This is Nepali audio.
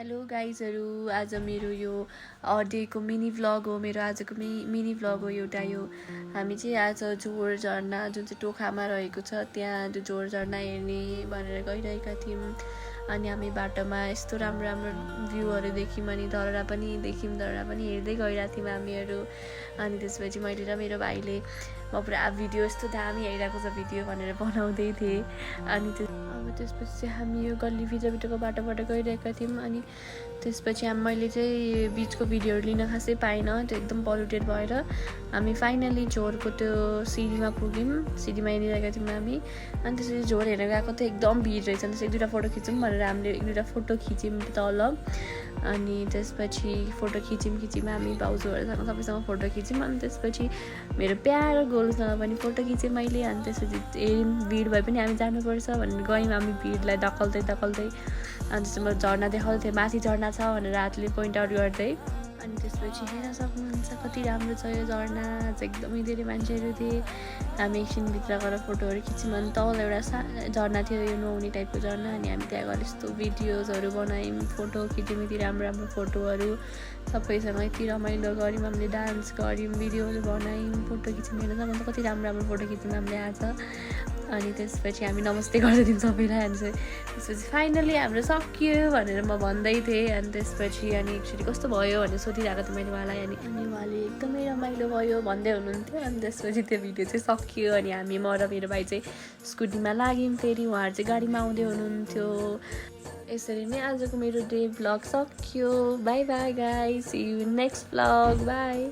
हेलो गाइजहरू, आज मेरो यो डेको मिनी भ्लग हो। मेरो आजको मिनी भ्लग हो एउटा यो। हामी चाहिँ आज जhor झरना जुन चाहिँ टोखामा रहेको छ त्यहाँ जhor झरना हेर्ने भनेर गइरहेका थियौँ। अनि हामी बाटोमा यस्तो राम्रो राम्रो भ्यूहरू देख्यौँ अनि धरहरा पनि देख्यौँ। धरहरा पनि हेर्दै गइरहेको थियौँ हामीहरू। अनि त्यसपछि मैले र मेरो भाइले म पुरा भिडियो यस्तो दामी आइरहेको छ भिडियो भनेर बनाउँदै थिएँ। अनि त्यसपछि चाहिँ हामी यो गल्ली भित्रको बाटोबाट गइरहेका थियौँ। अनि त्यसपछि मैले चाहिँ बिचको भिडियोहरू लिन खासै पाइनँ, त्यो एकदम पल्युटेड भएर। हामी फाइनली jhorको त्यो सिडीमा पुग्यौँ। सिडीमा हिँडिरहेका थियौँ हामी। अनि त्यसपछि jhor हेरेर गएको त एकदम भिड रहेछ। अनि त्यसपछि एक दुईवटा फोटो खिचौँ भनेर हामीले एक दुईवटा फोटो खिच्यौँ तल। अनि त्यसपछि फोटो खिच्यौँ हामी भाउजूहरूसँग सबैसँग फोटो खिच्यौँ। अनि त्यसपछि मेरो प्यारो गोलुसँग पनि फोटो खिचेँ मैले। अनि त्यसपछि हेऱ्यौँ भिड भए पनि हामी जानुपर्छ भनेर गयौँ हामी भिडलाई धकल्दै। अनि त्यसमा झरना देखाउँदै थिएँ, माथि झरना छ भनेर हातले पोइन्ट आउट गर्दै। अनि त्यसपछि हेर्न सक्नुहुन्छ कति राम्रो छ यो झरना। एकदमै धेरै मान्छेहरू थिए। हामी एकछिनभित्र गएर फोटोहरू खिच्यौँ। अनि तल एउटा झरना थियो, यो नुहाउने टाइपको झरना। अनि हामी त्यहाँ गएर यस्तो भिडियोजहरू बनायौँ, फोटो खिच्यौँ, यति राम्रो राम्रो फोटोहरू सबैसँग यति रमाइलो गऱ्यौँ। हामीले डान्स गऱ्यौँ, भिडियोहरू बनायौँ, फोटो खिच्यौँ। हेर्न सक्नुहुन्छ कति राम्रो राम्रो फोटो खिच्यौँ हामीले आज। अनि त्यसपछि हामी नमस्ते गर्दै थियौँ सबैलाई। अनि त्यसपछि फाइनली हाम्रो सकियो भनेर म भन्दै थिएँ। अनि त्यसपछि अनि एक्चुली कस्तो भयो भनेर सोधिरहेको थिएँ मैले उहाँलाई। अनि उहाँले एकदमै रमाइलो भयो भन्दै हुनुहुन्थ्यो। अनि त्यसपछि त्यो भिडियो चाहिँ सकियो। अनि म र मेरो भाइ चाहिँ स्कुटीमा लाग्यौँ फेरि, उहाँहरू चाहिँ गाडीमा आउँदै हुनुहुन्थ्यो। यसरी नै आजको मेरो डे भ्लग सकियो। Bye bye guys, see you next vlog, by.